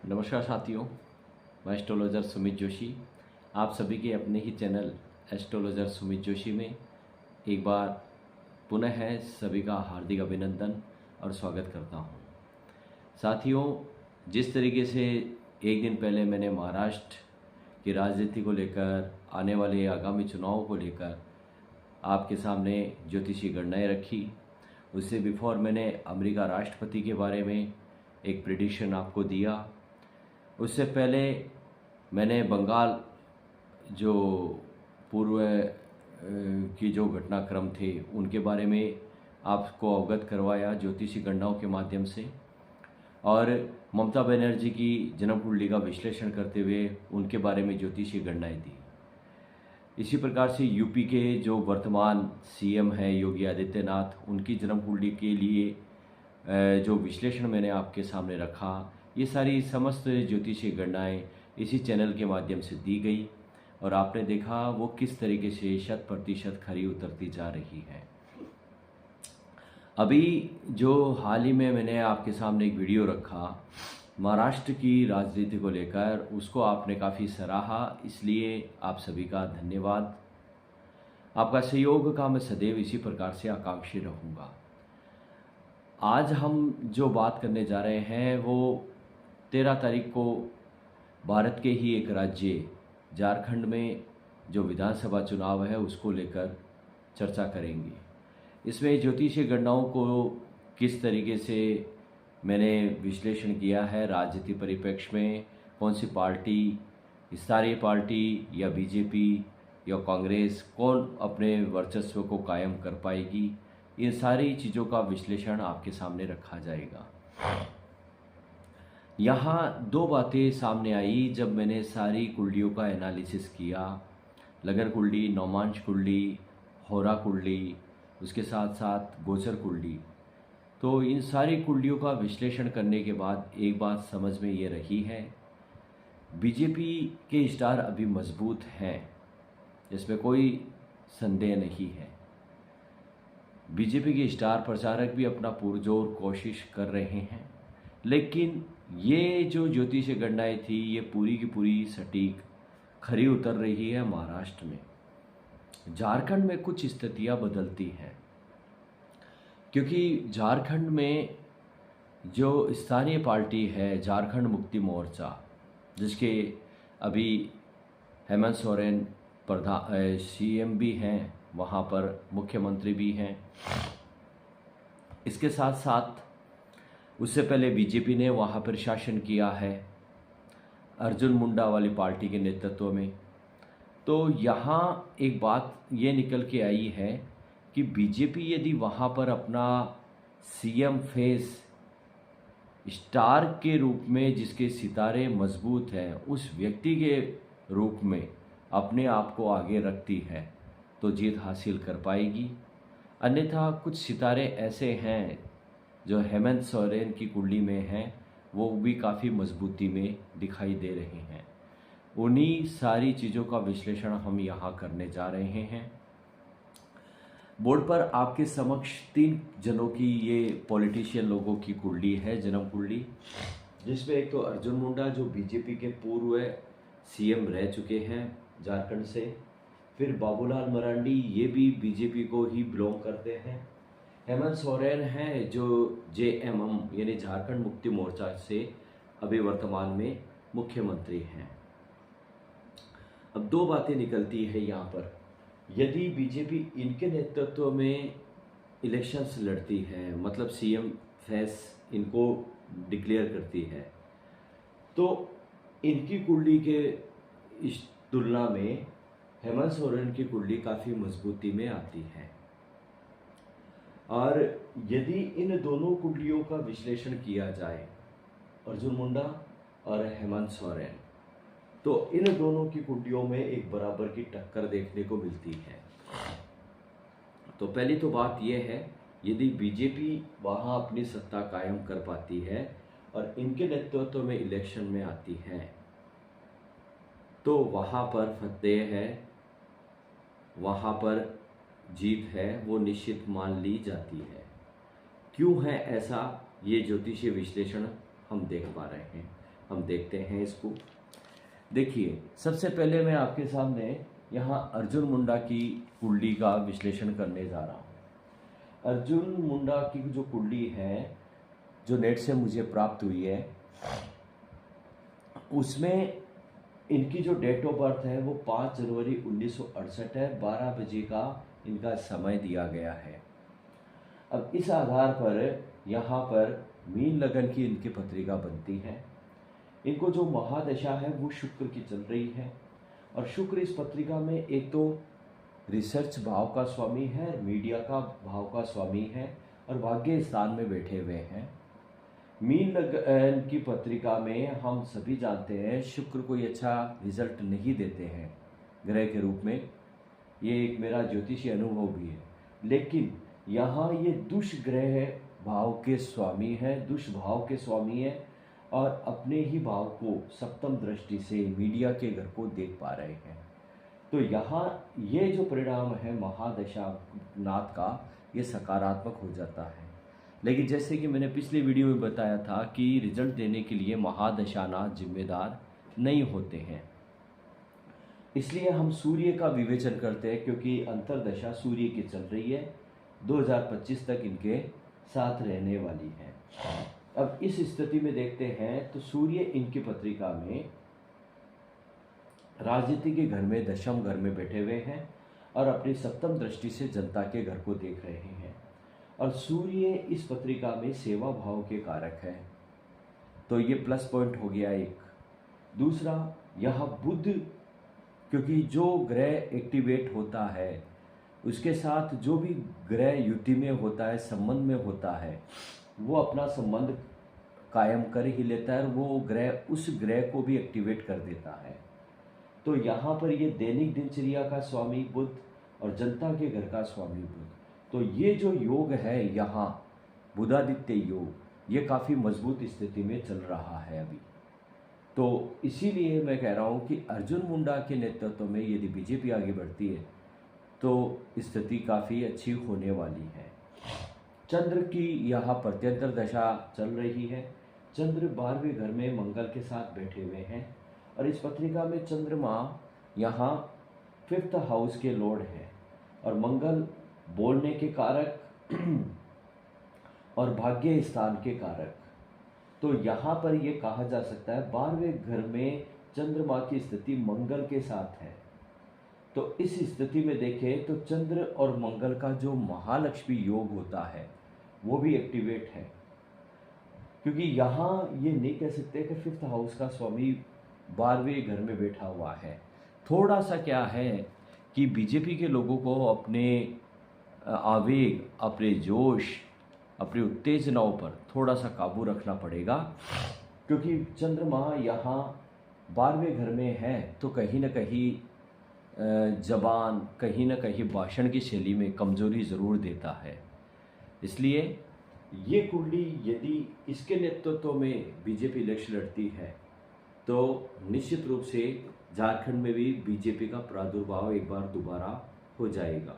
नमस्कार साथियों, मैं एस्ट्रोलॉजर सुमित जोशी आप सभी के अपने ही चैनल एस्ट्रोलॉजर सुमित जोशी में एक बार पुनः है सभी का हार्दिक अभिनंदन और स्वागत करता हूं। साथियों, जिस तरीके से एक दिन पहले मैंने महाराष्ट्र की राजनीति को लेकर, आने वाले आगामी चुनावों को लेकर आपके सामने ज्योतिषी गणनाएं रखी, उससे बिफोर मैंने अमेरिका राष्ट्रपति के बारे में एक प्रिडिक्शन आपको दिया। उससे पहले मैंने बंगाल जो पूर्व की जो घटनाक्रम थे उनके बारे में आपको अवगत करवाया ज्योतिषी गणनाओं के माध्यम से, और ममता बनर्जी की जन्म कुंडली का विश्लेषण करते हुए उनके बारे में ज्योतिषी गणनाएं दी। इसी प्रकार से यूपी के जो वर्तमान सीएम हैं योगी आदित्यनाथ, उनकी जन्म कुंडली के लिए जो विश्लेषण मैंने आपके सामने रखा, ये सारी समस्त ज्योतिषीय गणनाएं इसी चैनल के माध्यम से दी गई और आपने देखा वो किस तरीके से 100% खरी उतरती जा रही है। अभी जो हाल ही में मैंने आपके सामने एक वीडियो रखा महाराष्ट्र की राजनीति को लेकर, उसको आपने काफ़ी सराहा, इसलिए आप सभी का धन्यवाद। आपका सहयोग का मैं सदैव इसी प्रकार से आकांक्षी रहूँगा। आज हम जो बात करने जा रहे हैं वो 13 तारीख को भारत के ही एक राज्य झारखंड में जो विधानसभा चुनाव है उसको लेकर चर्चा करेंगे। इसमें ज्योतिषीय गणनाओं को किस तरीके से मैंने विश्लेषण किया है, राजनीति परिप्रेक्ष्य में कौन सी पार्टी, स्थानीय पार्टी या बीजेपी या कांग्रेस, कौन अपने वर्चस्व को कायम कर पाएगी, इन सारी चीज़ों का विश्लेषण आपके सामने रखा जाएगा। यहाँ दो बातें सामने आई जब मैंने सारी कुंडलियों का एनालिसिस किया, लगन कुंडली, नौमांश कुंडली, होरा कुंडली, उसके साथ साथ गोचर कुंडली। तो इन सारी कुंडलियों का विश्लेषण करने के बाद एक बात समझ में ये रही है, बीजेपी के स्टार अभी मजबूत हैं, इसमें कोई संदेह नहीं है। बीजेपी के स्टार प्रचारक भी अपना पुरजोर कोशिश कर रहे हैं, लेकिन ये जो ज्योतिषीय गणनाएं थी ये पूरी की पूरी सटीक खरी उतर रही है महाराष्ट्र में। झारखंड में कुछ स्थितियां बदलती हैं, क्योंकि झारखंड में जो स्थानीय पार्टी है झारखंड मुक्ति मोर्चा, जिसके अभी हेमंत सोरेन प्रधान सीएम भी हैं, वहाँ पर मुख्यमंत्री भी हैं। इसके साथ साथ उससे पहले बीजेपी ने वहाँ पर शासन किया है अर्जुन मुंडा वाली पार्टी के नेतृत्व में। तो यहाँ एक बात ये निकल के आई है कि बीजेपी यदि वहाँ पर अपना सीएम फेस स्टार के रूप में, जिसके सितारे मजबूत हैं, उस व्यक्ति के रूप में अपने आप को आगे रखती है तो जीत हासिल कर पाएगी। अन्यथा कुछ सितारे ऐसे हैं जो हेमंत सोरेन की कुंडली में हैं, वो भी काफ़ी मजबूती में दिखाई दे रहे हैं। उन्हीं सारी चीज़ों का विश्लेषण हम यहाँ करने जा रहे हैं। बोर्ड पर आपके समक्ष 3 जनों की ये पॉलिटिशियन लोगों की कुंडली है, जन्म कुंडली, जिसमें एक तो अर्जुन मुंडा जो बीजेपी के पूर्व सीएम रह चुके हैं झारखंड से, फिर बाबूलाल मरांडी, ये भी बीजेपी को ही बिलोंग करते हैं। हेमंत सोरेन हैं जो जेएमएम यानी झारखंड मुक्ति मोर्चा से अभी वर्तमान में मुख्यमंत्री हैं। अब दो बातें निकलती है यहाँ पर, यदि बीजेपी इनके नेतृत्व में इलेक्शंस लड़ती है, मतलब सीएम फेस इनको डिक्लेयर करती है, तो इनकी कुंडली के इस तुलना में हेमंत सोरेन की कुंडली काफ़ी मजबूती में आती है। और यदि इन दोनों कुंडलियों का विश्लेषण किया जाए, अर्जुन मुंडा और हेमंत सोरेन, तो इन दोनों की कुंडलियों में एक बराबर की टक्कर देखने को मिलती है। तो पहली तो बात यह है, यदि बीजेपी वहाँ अपनी सत्ता कायम कर पाती है और इनके नेतृत्व में इलेक्शन में आती है, तो वहाँ पर फतेह है, वहाँ पर जीत है, वो निश्चित मान ली जाती है। क्यों है ऐसा, ये ज्योतिषीय विश्लेषण हम देख पा रहे हैं। हम देखते हैं इसको। देखिए, सबसे पहले मैं आपके सामने यहाँ अर्जुन मुंडा की कुंडली का विश्लेषण करने जा रहा हूँ। अर्जुन मुंडा की जो कुंडली है, जो नेट से मुझे प्राप्त हुई है, उसमें इनकी जो डेट ऑफ बर्थ है वो 5 जनवरी 1968 है। 12 बजे का इनका समय दिया गया है। अब इस आधार पर यहाँ पर मीन लगन की इनकी पत्रिका बनती है। इनको जो महादशा है वो शुक्र की चल रही है, और शुक्र इस पत्रिका में एक तो रिसर्च भाव का स्वामी है, मीडिया का भाव का स्वामी है, और भाग्य स्थान में बैठे हुए हैं। मीन लगन की पत्रिका में हम सभी जानते हैं शुक्र कोई अच्छा रिजल्ट नहीं देते हैं ग्रह के रूप में। ये एक मेरा ज्योतिषी अनुभव भी है। लेकिन यहाँ ये दुष्ग्रह भाव के स्वामी है, दुष्भाव के स्वामी है, और अपने ही भाव को सप्तम दृष्टि से मीडिया के घर को देख पा रहे हैं। तो यहाँ ये जो परिणाम है महादशा नाथ का, ये सकारात्मक हो जाता है। लेकिन जैसे कि मैंने पिछले वीडियो में बताया था कि रिजल्ट देने के लिए महादशानाथ जिम्मेदार नहीं होते हैं। इसलिए हम सूर्य का विवेचन करते हैं, क्योंकि अंतरदशा सूर्य की चल रही है, 2025 तक इनके साथ रहने वाली है। अब इस स्थिति में देखते हैं तो सूर्य इनकी पत्रिका में राजनीति के घर में, दशम घर में बैठे हुए हैं, और अपनी सप्तम दृष्टि से जनता के घर को देख रहे हैं। और सूर्य इस पत्रिका में सेवा भाव के कारक है, तो ये प्लस पॉइंट हो गया एक। दूसरा, यह बुध, क्योंकि जो ग्रह एक्टिवेट होता है उसके साथ जो भी ग्रह युति में होता है, संबंध में होता है, वो अपना संबंध कायम कर ही लेता है, और वो ग्रह उस ग्रह को भी एक्टिवेट कर देता है। तो यहाँ पर ये दैनिक दिनचर्या का स्वामी बुध और जनता के घर का स्वामी बुध, तो ये जो योग है यहाँ बुधादित्य योग, ये काफ़ी मजबूत स्थिति में चल रहा है अभी। तो इसीलिए मैं कह रहा हूँ कि अर्जुन मुंडा के नेतृत्व में यदि बीजेपी आगे बढ़ती है तो स्थिति काफ़ी अच्छी होने वाली है। चंद्र की यहाँ प्रत्यंतर दशा चल रही है। चंद्र 12वें घर में मंगल के साथ बैठे हुए हैं, और इस पत्रिका में चंद्रमा यहाँ 5th हाउस के लॉर्ड है, और मंगल बोलने के कारक और भाग्य स्थान के कारक। तो यहाँ पर ये कहा जा सकता है 12वें घर में चंद्रमा की स्थिति मंगल के साथ है। तो इस स्थिति में देखें तो चंद्र और मंगल का जो महालक्ष्मी योग होता है वो भी एक्टिवेट है, क्योंकि यहाँ ये नहीं कह सकते कि 5th हाउस का स्वामी 12वें घर में बैठा हुआ है। थोड़ा सा क्या है कि बीजेपी के लोगों को अपने आवेग, अपने जोश, अपनी उत्तेजनाओं पर थोड़ा सा काबू रखना पड़ेगा, क्योंकि चंद्रमा यहाँ 12वें घर में है, तो कहीं ना कहीं जबान, कहीं ना कहीं भाषण की शैली में कमजोरी ज़रूर देता है। इसलिए ये कुंडली यदि इसके नेतृत्व में बीजेपी इलेक्शन लड़ती है तो निश्चित रूप से झारखंड में भी बीजेपी का प्रादुर्भाव एक बार दोबारा हो जाएगा।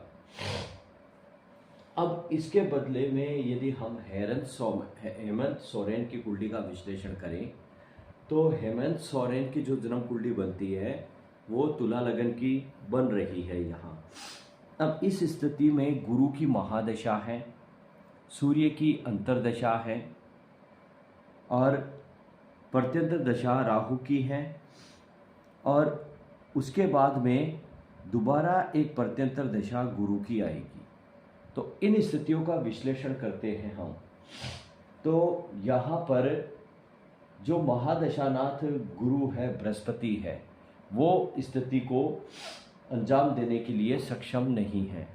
अब इसके बदले में यदि हम हेमंत सोरेन की कुंडली का विश्लेषण करें तो हेमंत सोरेन की जो जन्म कुंडली बनती है वो तुला लगन की बन रही है यहाँ। अब इस स्थिति में गुरु की महादशा है, सूर्य की अंतरदशा है, और प्रत्यंतर दशा राहु की है, और उसके बाद में दोबारा एक प्रत्यंतर दशा गुरु की आएगी। तो इन स्थितियों का विश्लेषण करते हैं हम। तो यहाँ पर जो महादशानाथ गुरु है, बृहस्पति है, वो स्थिति को अंजाम देने के लिए सक्षम नहीं है।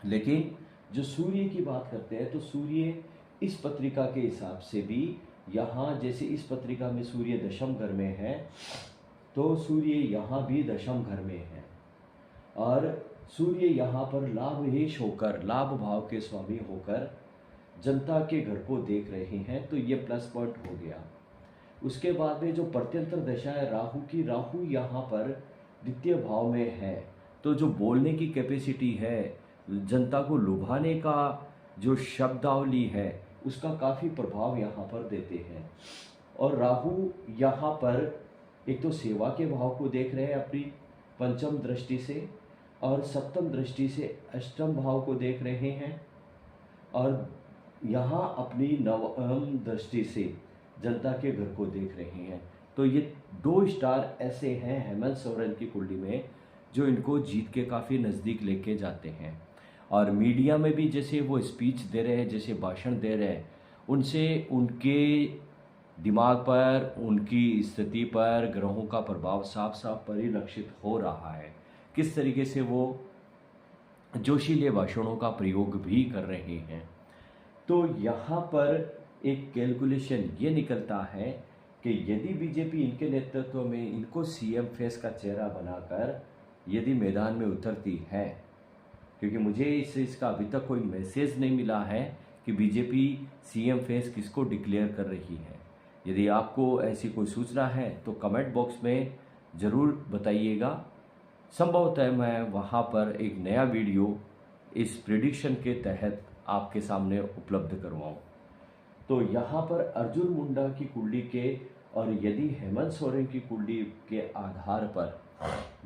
लेकिन जो सूर्य की बात करते हैं तो सूर्य इस पत्रिका के हिसाब से भी यहाँ, जैसे इस पत्रिका में सूर्य दशम घर में है, तो सूर्य यहाँ भी दशम घर में है, और सूर्य यहाँ पर लाभेश होकर, लाभ भाव के स्वामी होकर जनता के घर को देख रहे हैं, तो ये प्लस पॉइंट हो गया। उसके बाद में जो प्रत्यंतर दशा है राहु की, राहु यहाँ पर द्वितीय भाव में है, तो जो बोलने की कैपेसिटी है, जनता को लुभाने का जो शब्दावली है, उसका काफ़ी प्रभाव यहाँ पर देते हैं। और राहु यहाँ पर एक तो सेवा के भाव को देख रहे हैं अपनी पंचम दृष्टि से, और सप्तम दृष्टि से अष्टम भाव को देख रहे हैं, और यहाँ अपनी नवम दृष्टि से जनता के घर को देख रहे हैं। तो ये 2 स्टार ऐसे हैं हेमंत सोरेन की कुंडली में जो इनको जीत के काफ़ी नज़दीक लेके जाते हैं। और मीडिया में भी जैसे वो स्पीच दे रहे हैं, जैसे भाषण दे रहे हैं, उनसे उनके दिमाग पर, उनकी स्थिति पर ग्रहों का प्रभाव साफ साफ परिलक्षित हो रहा है। किस तरीके से वो जोशीले भाषणों का प्रयोग भी कर रहे हैं। तो यहाँ पर एक कैलकुलेशन ये निकलता है कि यदि बीजेपी इनके नेतृत्व में इनको सीएम फेस का चेहरा बनाकर यदि मैदान में उतरती है, क्योंकि मुझे इसका अभी तक कोई मैसेज नहीं मिला है कि बीजेपी सीएम फेस किसको डिक्लेयर कर रही है। यदि आपको ऐसी कोई सूचना है तो कमेंट बॉक्स में ज़रूर बताइएगा। संभवतः मैं वहाँ पर एक नया वीडियो इस प्रेडिक्शन के तहत आपके सामने उपलब्ध करवाऊँ। तो यहाँ पर अर्जुन मुंडा की कुंडली के और यदि हेमंत सोरेन की कुंडली के आधार पर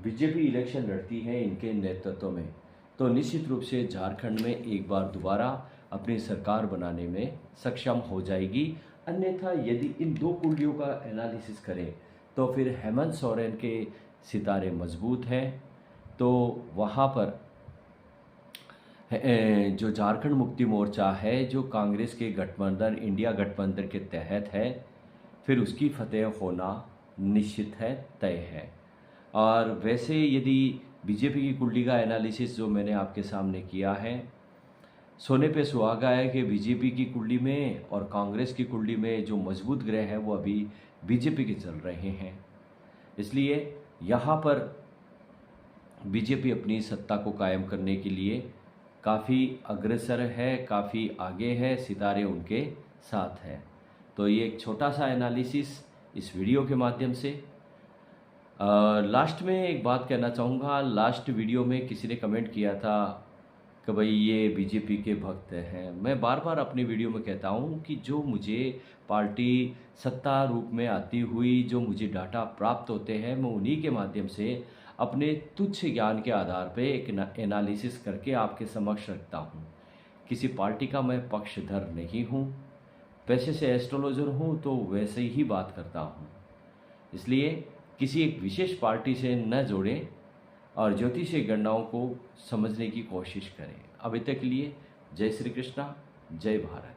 बीजेपी इलेक्शन लड़ती है इनके नेतृत्व में, तो निश्चित रूप से झारखंड में एक बार दोबारा अपनी सरकार बनाने में सक्षम हो जाएगी। अन्यथा यदि इन 2 कुंडलियों का एनालिसिस करें तो फिर हेमंत सोरेन के सितारे मजबूत हैं। तो वहाँ पर जो झारखंड मुक्ति मोर्चा है, जो कांग्रेस के गठबंधन, इंडिया गठबंधन के तहत है, फिर उसकी फतेह होना निश्चित है, तय है। और वैसे यदि बीजेपी की कुंडली का एनालिसिस जो मैंने आपके सामने किया है, सोने पे सुहागा है कि बीजेपी की कुंडली में और कांग्रेस की कुंडली में जो मजबूत ग्रह हैं वो अभी बीजेपी के चल रहे हैं। इसलिए यहाँ पर बीजेपी अपनी सत्ता को कायम करने के लिए काफ़ी अग्रसर है, काफ़ी आगे है, सितारे उनके साथ है। तो ये एक छोटा सा एनालिसिस इस वीडियो के माध्यम से। लास्ट में एक बात कहना चाहूँगा। लास्ट वीडियो में किसी ने कमेंट किया था कि भाई ये बीजेपी के भक्त हैं। मैं बार बार अपनी वीडियो में कहता हूँ कि जो मुझे पार्टी सत्ता रूप में आती हुई जो मुझे डाटा प्राप्त होते हैं, मैं उन्हीं के माध्यम से अपने तुच्छ ज्ञान के आधार पे एक एनालिसिस करके आपके समक्ष रखता हूँ। किसी पार्टी का मैं पक्षधर नहीं हूँ, पैसे से एस्ट्रोलॉजर हूँ तो वैसे ही बात करता हूँ। इसलिए किसी एक विशेष पार्टी से न जोड़ें और ज्योतिषीय गणनाओं को समझने की कोशिश करें। अभी तक के लिए जय श्री कृष्णा, जय भारत।